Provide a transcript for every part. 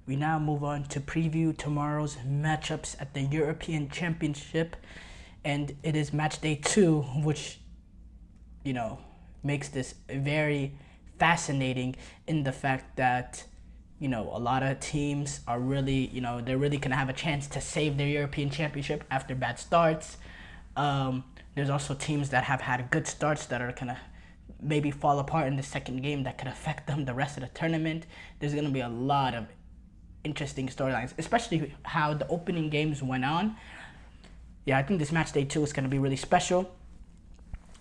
we now move on to preview tomorrow's matchups at the European Championship. And it is match day 2, which, makes this very fascinating in the fact that, a lot of teams are really, they're really going to have a chance to save their European Championship after bad starts. There's also teams that have had good starts that are going to maybe fall apart in the second game that could affect them the rest of the tournament. There's going to be a lot of interesting storylines, especially how the opening games went on. Yeah, I think this match day 2 is going to be really special.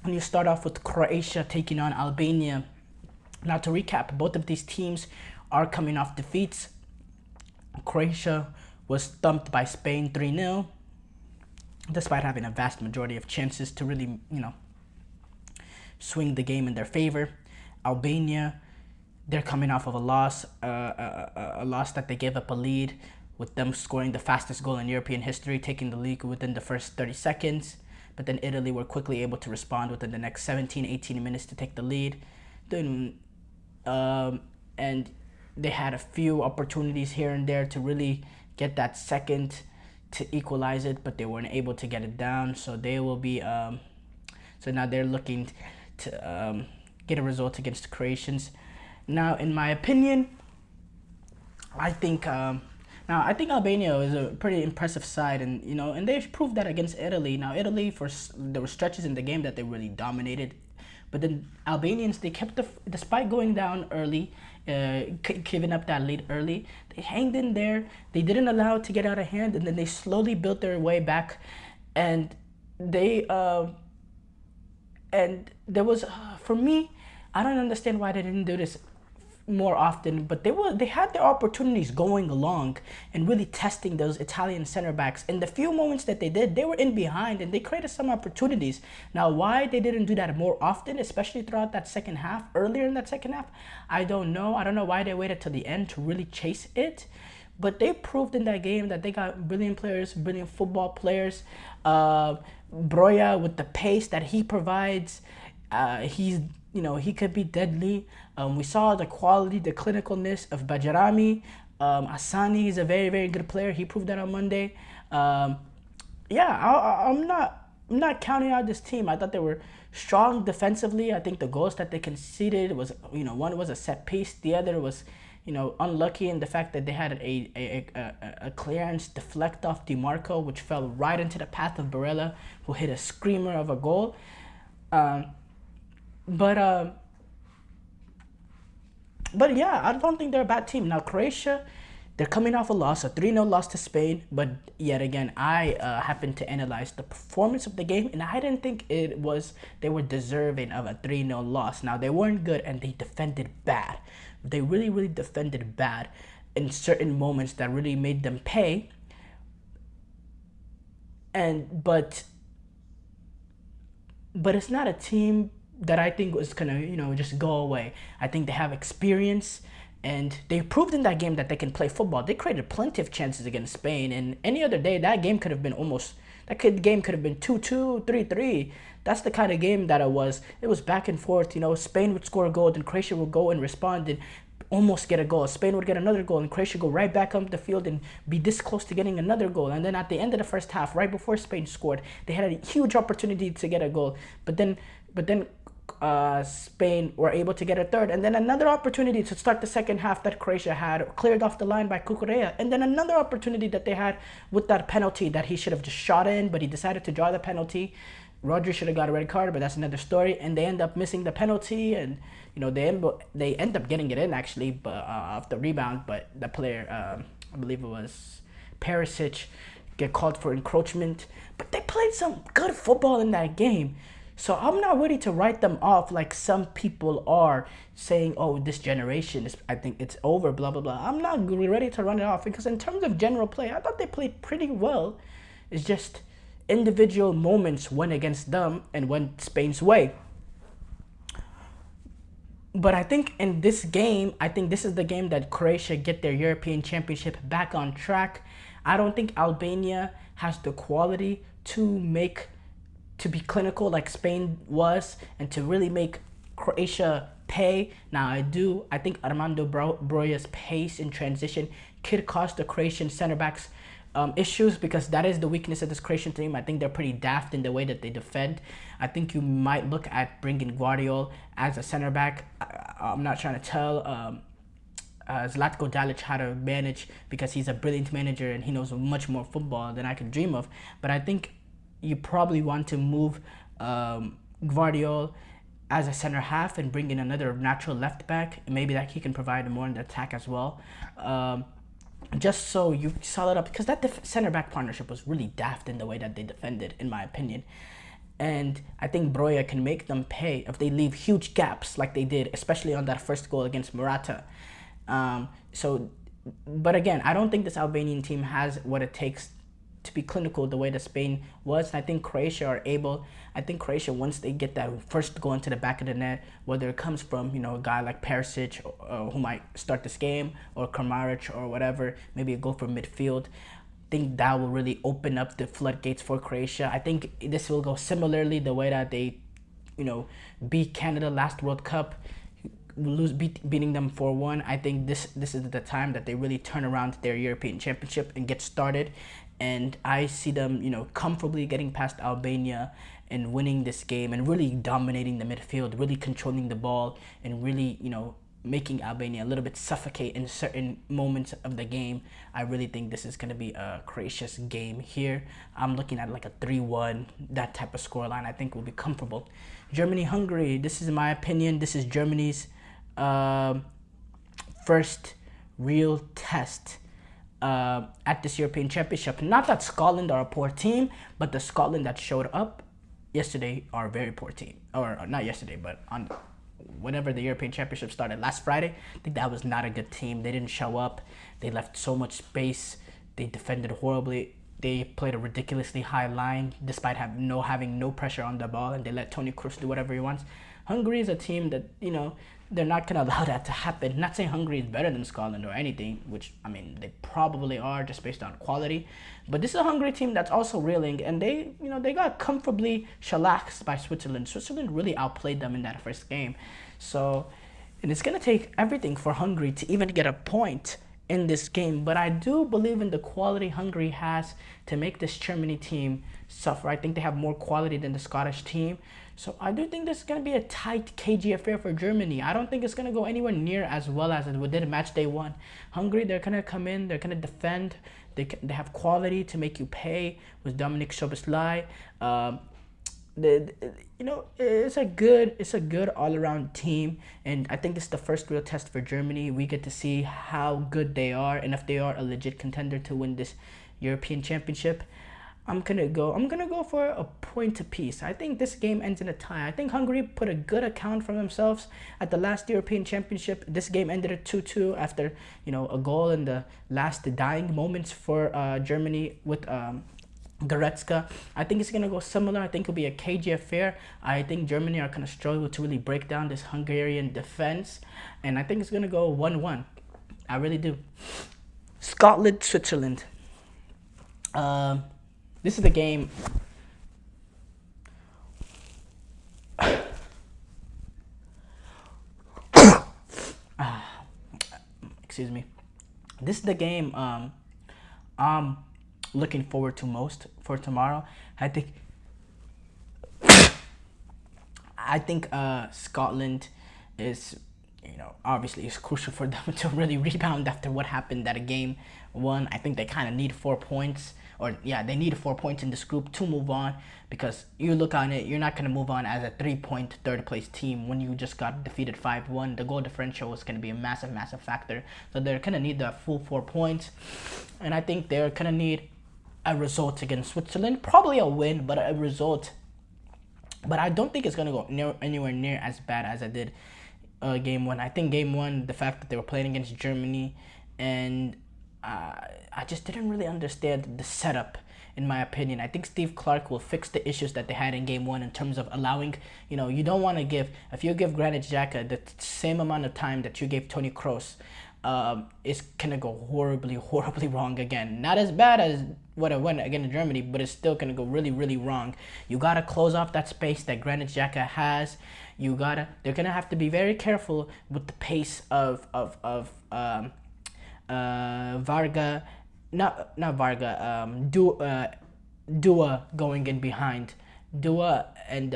And you start off with Croatia taking on Albania. Now, to recap, both of these teams are coming off defeats. Croatia was thumped by Spain 3-0, despite having a vast majority of chances to really, swing the game in their favor. Albania, they're coming off of a loss that they gave up a lead, with them scoring the fastest goal in European history, taking the lead within the first 30 seconds. But then Italy were quickly able to respond within the next 17, 18 minutes to take the lead. Then, and they had a few opportunities here and there to really get that second to equalize it, but they weren't able to get it down. So they will be, so now they're looking to get a result against the Croatians. Now, in my opinion, I think Albania is a pretty impressive side, and and they proved that against Italy. Now, Italy, there were stretches in the game that they really dominated, but then Albanians, they kept despite going down early, giving up that lead early, they hanged in there. They didn't allow it to get out of hand, and then they slowly built their way back, and they and there was for me, I don't understand why they didn't do this more often, but they had their opportunities going along and really testing those Italian center backs. In the few moments that they did, they were in behind and they created some opportunities. Now, why they didn't do that more often, especially throughout that second half, earlier in that second half, I don't know. I don't know why they waited till the end to really chase it. But they proved in that game that they got brilliant players, brilliant football players. Broja, with the pace that he provides, he could be deadly. We saw the quality, the clinicalness of Bajrami. Asani is a very, very good player. He proved that on Monday. I'm not counting out this team. I thought they were strong defensively. I think the goals that they conceded was, one was a set piece. The other was, unlucky in the fact that they had a clearance deflect off DiMarco, which fell right into the path of Barella, who hit a screamer of a goal. But yeah, I don't think they're a bad team. Now, Croatia, they're coming off a 3-0 loss to Spain. But yet again, I happened to analyze the performance of the game, and I didn't think they were deserving of a 3-0 loss. Now, they weren't good, and they defended bad. They really, really defended bad in certain moments that really made them pay. But it's not a team that I think was gonna, just go away. I think they have experience, and they proved in that game that they can play football. They created plenty of chances against Spain, and any other day that game could have been game could have been 2-2, 3-3. That's the kind of game that it was. It was back and forth. Spain would score a goal, then Croatia would go and respond and almost get a goal. Spain would get another goal, and Croatia go right back up the field and be this close to getting another goal. And then at the end of the first half, right before Spain scored, they had a huge opportunity to get a goal. But then Spain were able to get a third, and then another opportunity to start the second half that Croatia had cleared off the line by Kukurea, and then another opportunity that they had with that penalty that he should have just shot in, but he decided to draw the penalty. Rodri should have got a red card, but that's another story. And they end up missing the penalty, and they end up getting it in actually, but off the rebound. But the player, I believe it was Perisic, get called for encroachment. But they played some good football in that game. So I'm not ready to write them off like some people are saying, oh, this generation I think it's over, blah, blah, blah. I'm not ready to run it off, because in terms of general play, I thought they played pretty well. It's just individual moments went against them and went Spain's way. But I think in this game, this is the game that Croatia get their European Championship back on track. I don't think Albania has the quality to be clinical like Spain was and to really make Croatia pay. Now, I think Armando Broja's pace in transition could cause the Croatian center backs issues, because that is the weakness of this Croatian team. I think they're pretty daft in the way that they defend. I think you might look at bringing Guardiola as a center back. I'm not trying to tell Zlatko Dalic how to manage, because he's a brilliant manager and he knows much more football than I could dream of. But I think you probably want to move Guardiola as a center half and bring in another natural left back. Maybe that he can provide more in the attack as well. Just so you solid up, because that center back partnership was really daft in the way that they defended, in my opinion. And I think Broja can make them pay if they leave huge gaps like they did, especially on that first goal against Morata. But again, I don't think this Albanian team has what it takes to be clinical the way that Spain was. I think Croatia are able. I think Croatia, once they get that first goal into the back of the net, whether it comes from a guy like Perisic who might start this game, or Kramaric or whatever, maybe a goal from midfield, I think that will really open up the floodgates for Croatia. I think this will go similarly the way that they, beat Canada last World Cup, beating them 4-1. I think this is the time that they really turn around their European Championship and get started. And I see them, comfortably getting past Albania and winning this game and really dominating the midfield, really controlling the ball, and really, making Albania a little bit suffocate in certain moments of the game. I really think this is going to be a Croatia's game here. I'm looking at like a 3-1, that type of scoreline. I think will be comfortable. Germany-Hungary, this is my opinion. This is Germany's first real test at this European Championship. Not that Scotland are a poor team, but the Scotland that showed up yesterday are a very poor team. Or not yesterday, but on whenever the European Championship started last Friday, I think that was not a good team. They didn't show up. They left so much space. They defended horribly. They played a ridiculously high line despite having no pressure on the ball, and they let Toni Kroos do whatever he wants. Hungary is a team that, they're not going to allow that to happen. Not saying Hungary is better than Scotland or anything, which, they probably are just based on quality. But this is a Hungary team that's also reeling, and they got comfortably shellacked by Switzerland. Switzerland really outplayed them in that first game. So, and it's going to take everything for Hungary to even get a point in this game. But I do believe in the quality Hungary has to make this Germany team suffer. I think they have more quality than the Scottish team. So I do think this is going to be a tight, cagey affair for Germany. I don't think it's going to go anywhere near as well as it did in match day 1. Hungary, they're going to come in, they're going to defend. They have quality to make you pay with Dominik Szoboszlai. It's a good all-around team, and I think it's the first real test for Germany. We get to see how good they are and if they are a legit contender to win this European Championship. I'm gonna go for a point apiece. I think this game ends in a tie. I think Hungary put a good account for themselves at the last European Championship. This game ended at 2-2 after a goal in the last dying moments for Germany with Goretzka. I think it's gonna go similar. I think it'll be a cagey affair. I think Germany are gonna struggle to really break down this Hungarian defense, and I think it's gonna go 1-1. I really do. Scotland, Switzerland. This is the game. Excuse me. This is the game I'm looking forward to most for tomorrow. I think Scotland is, obviously it's crucial for them to really rebound after what happened at game 1. I think they kind of need 4 points. They need 4 points in this group to move on, because you look on it, you're not going to move on as a 3-point third place team when you just got defeated 5-1. The goal differential is going to be a massive factor. So they're going to need the full 4 points. And I think they're going to need a result against Switzerland. Probably a win, but a result. But I don't think it's going to go anywhere near as bad as I did game 1. I think game 1, the fact that they were playing against Germany, and I just didn't really understand the setup, in my opinion. I think Steve Clark will fix the issues that they had in game 1 in terms of allowing, you don't want to give, if you give Granit Xhaka the same amount of time that you gave Toni Kroos, it's going to go horribly wrong again. Not as bad as what it went against Germany, but it's still going to go really wrong. You got to close off that space that Granit Xhaka has. They're going to have to be very careful with the pace of Varga, not Varga, Dua going in behind. Dua and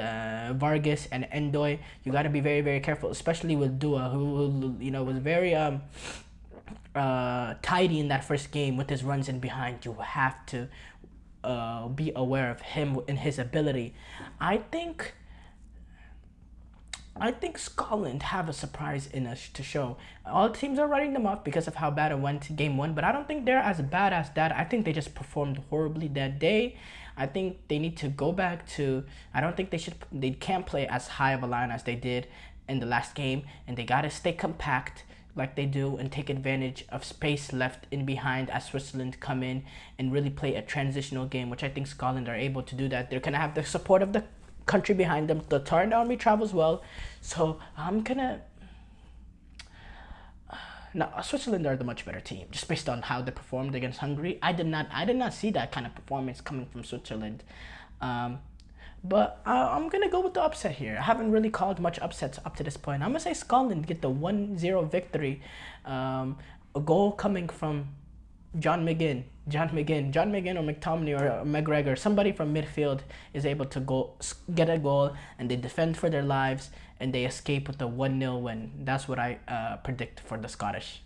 Vargas and Endoy, you got to be very very careful, especially with Dua, who was very tidy in that first game with his runs in behind. You have to be aware of him and his ability. I think Scotland have a surprise in us to show. All teams are writing them off because of how bad it went game one, but I don't think they're as bad as that. I think they just performed horribly that day. I think they need to go back to. I don't think they can't play as high of a line as they did in the last game, and they gotta stay compact like they do and take advantage of space left in behind as Switzerland come in and really play a transitional game, which I think Scotland are able to do that. They're gonna have the support of the country behind them. The Tartan army travels well, so I'm gonna. Now Switzerland are the much better team, just based on how they performed against Hungary. I did not see that kind of performance coming from Switzerland, but I'm gonna go with the upset here. I haven't really called much upsets up to this point. I'm gonna say Scotland get the 1-0 victory. A goal coming from John McGinn or McTominay or McGregor, somebody from midfield is able to get a goal, and they defend for their lives and they escape with a 1-0 win. That's what I predict for the Scottish.